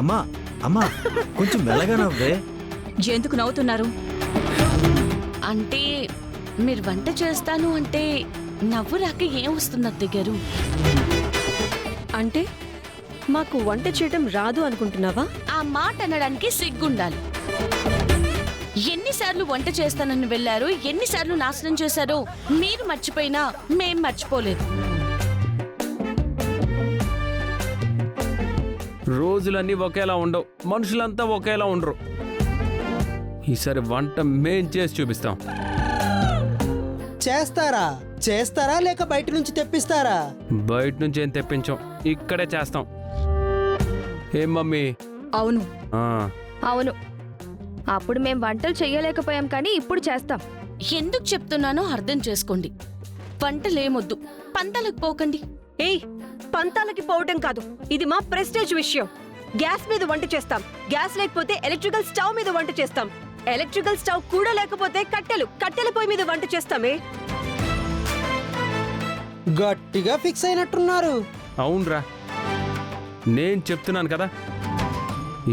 అమ్మా అమ్మా కొంచెం మెల్లగా నవ్వే. ఎందుకు నవ్వుతున్నారు? అంటే మీరు వంట చేస్తాను అంటే నవ్వు రాక ఏం వస్తుంది అత్తయ్య గారు? అంటే మాకు వంట చేయడం రాదు అనుకుంటున్నావా? ఆ మాట అనడానికి సిగ్గుండాలి. ఎన్నిసార్లు వంట చేస్తానని వెళ్ళారో, ఎన్నిసార్లు నాశనం చేశారో మీరు మర్చిపోయినా మేం మర్చిపోలేదు. రోజులన్నీ ఒకేలా ఉండవు, మనుషులంతా ఒకేలా ఉండరు. ఈసారి వంట మేం చేసి చూపిస్తాం. చేస్తారా లేక బయట నుంచి తెప్పిస్తారా? బయట నుంచి ఏం తెప్పించాం, ఇక్కడే చేస్తాం. ఏం మమ్మీ? అవును ఆ, అవును, అప్పుడు మేం వంటలు చెయ్యలేకపోయాం కానీ ఇప్పుడు చేస్తాం. ఎందుకు చెప్తున్నానో అర్థం చేసుకోండి. వంటలేమొద్దు, పంతాలకు పోకండి. ఏయ్, పంతాలకి పోవటం కాదు, ఇది మా ప్రెస్టేజ్ విషయం. గ్యాస్ మీద వంట చేస్తాం, గ్యాస్ లేకపోతే ఎలక్ట్రికల్ స్టవ్ మీద వంట చేస్తాం, ఎలక్ట్రికల్ స్టవ్ కూడా లేకపోతే కట్టెల పొయ్యి మీద వంట చేస్తామే. గట్టిగా ఫిక్స్ అయినట్టున్నారు. అవునరా, నేను చెప్తున్నాను కదా,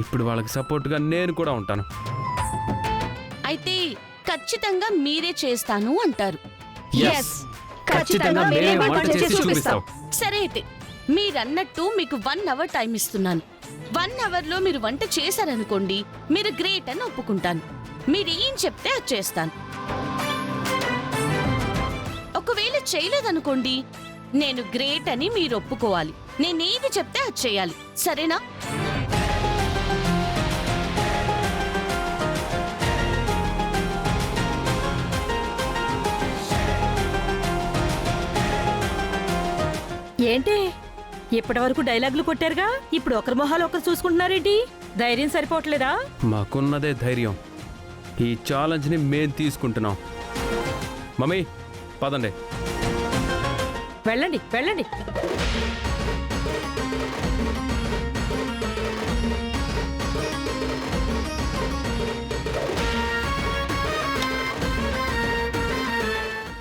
ఇప్పుడు వాళ్ళకి సపోర్ట్గా నేను కూడా ఉంటాను. అయితే ఖచ్చితంగా మీరే చేస్తాను అంటారు. ఖచ్చితంగా మేమే వంట చేసి చూపిస్తాం. సరే అయితే మీరన్నట్టు మీకు 1 అవర్ టైం ఇస్తున్నాను. 1 అవర్లో మీరు వంట చేశారనుకోండి, మీరు గ్రేట్ అని ఒప్పుకుంటాను. మీరేం చెప్తే అది చేస్తాను. ఒకవేళ చేయలేదనుకోండి, నేను గ్రేట్ అని మీరు ఒప్పుకోవాలి. నేనేది చెప్తే అది చేయాలి, సరేనా? ఏంటి ఇప్పటి వరకు డైలాగులు కొట్టారుగా, ఇప్పుడు ఒకరి మొహాలు ఒకరు చూసుకుంటున్నారేంటి? ధైర్యం సరిపోవట్లేదా? మాకున్నదే ధైర్యం. ఈ ఛాలెంజ్ని మేం తీసుకుంటున్నాం. మమ్మీ పదండి. వెళ్ళండి వెళ్ళండి.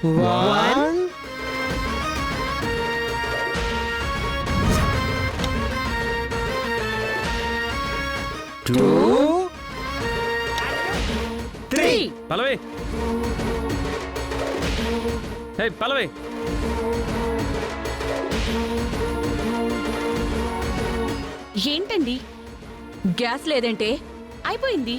One, 2, 3. పల్లవి, హే పల్లవి, ఏంటండి గ్యాస్ లేదంటే అయిపోయింది.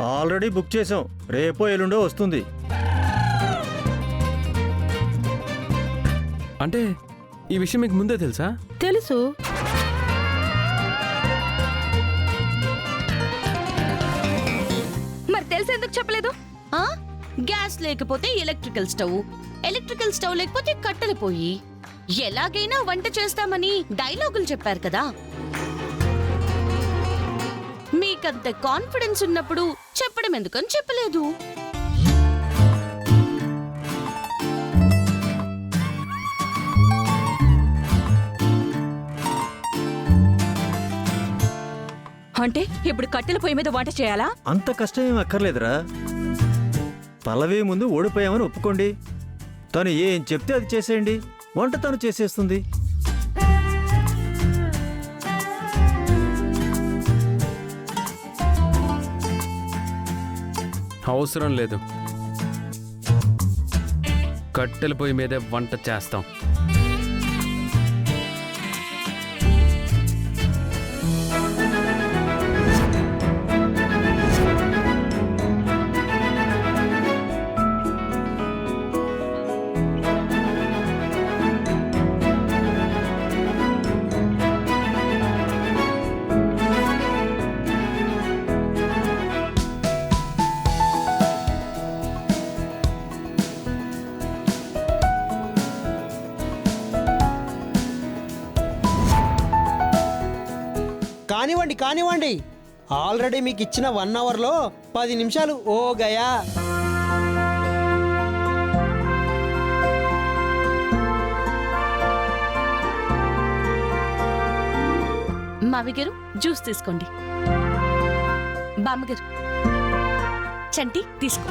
ఆల్రెడీ బుక్ చేసాం, రేపో ఎల్లుండో వస్తుంది. అంటే ఈ విషయం మీకు ముందే తెలుసా? తెలుసు. మరి తెలిసేందుకు చెప్పలేదు? ఆ గ్యాస్ లేకపోతే ఎలక్ట్రికల్ స్టవ్, ఎలక్ట్రికల్ స్టవ్ లేకపోతే కట్టెల పొయ్యి. ఎలాగైనా వంట చేస్తామని డైలాగులు చెప్పారు కదా. మీకంత కాన్ఫిడెన్స్ ఉన్నప్పుడు చెప్పడం ఎందుకని చెప్పలేదు? అంటే ఇప్పుడు కట్టెల పొయ్యి మీద వంట చేయాలా? అంత కష్టమేం అక్కర్లేదురా. పల్లవి ముందు ఓడిపోయామని ఒప్పుకోండి. తను ఏం చెప్తే అది చేసేయండి, వంట తను చేసేస్తుంది. అవసరం లేదు, కట్టెల పొయ్యి మీదే వంట చేస్తాం. కానివ్వండి. ఆల్రెడీ మీకు ఇచ్చిన 1 అవర్లో 10 నిమిషాలు ఓ గయా. మావి గారు జ్యూస్ తీసుకోండి. బామ్మగారు చంటి తీసుకో.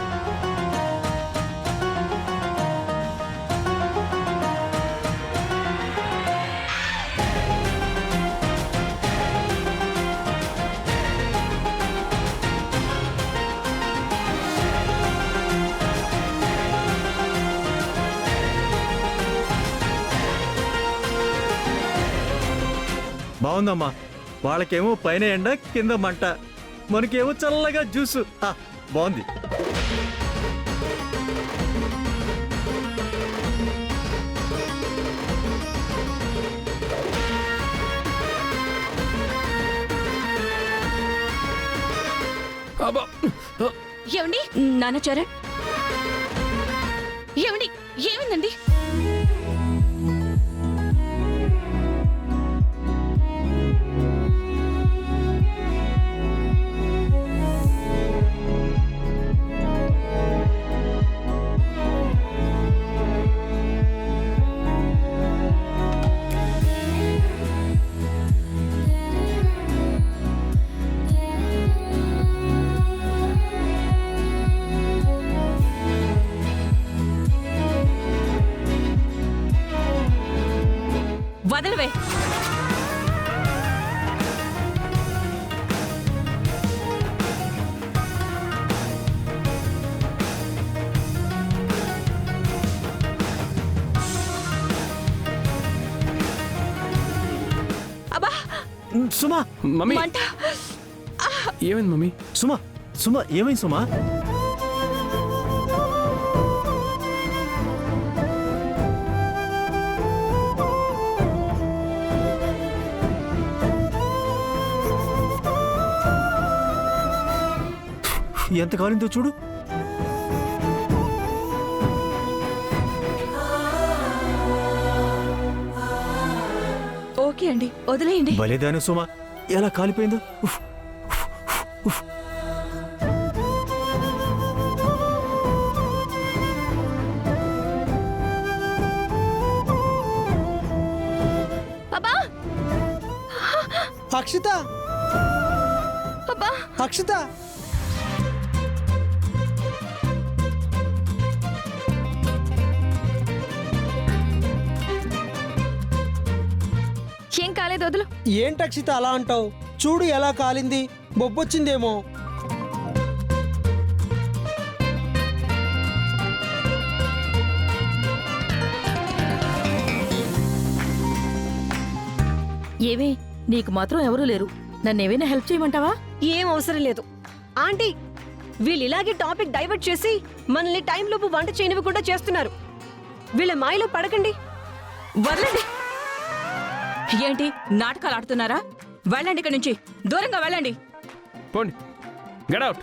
బాగుందమ్మా. వాళ్ళకేమో పైన ఎండ కింద మంట, మనకేమో చల్లగా జ్యూసు. బాగుంది. అబ్బా ఏమండి నాన్న చరణ్, ఏమండి ఏమైందండి? వదలవే. అబ్బా సుమా, మమ్మీ మంట. ఏమైంది మమ్మీ? సుమా, సుమా, ఏమైంది సుమా? ఎంత కాలిందో చూడు. ఓకే అండి, వదిలేయండి. భలేదాని సుమా, ఎలా కాలిపోయిందో. ఉఫ్, ఉఫ్, ఉఫ్. అబ్బా అక్షిత, అబ్బా అక్షిత, ఏం కాలేదు, వదులు. ఏంటి అక్షిత అలా అంటావు? చూడు ఎలా కాలింది, బొబ్బొచ్చిందేమో. ఏమి, నీకు మాత్రం ఎవరూ లేరు. నన్నేమైనా హెల్ప్ చేయమంటావా? ఏం అవసరం లేదు ఆంటీ. వీళ్ళు ఇలాగే టాపిక్ డైవర్ట్ చేసి మనల్ని టైంలోపు వంట చేయనివ్వకుండా చేస్తున్నారు. వీళ్ళ మాయలో పడకండి. వదలండి. ఏంటి నాటకాలు ఆడుతున్నారా? వెళ్ళండి ఇక్కడి నుంచి, దూరంగా వెళ్ళండి. పోండి, గెట్ అవుట్.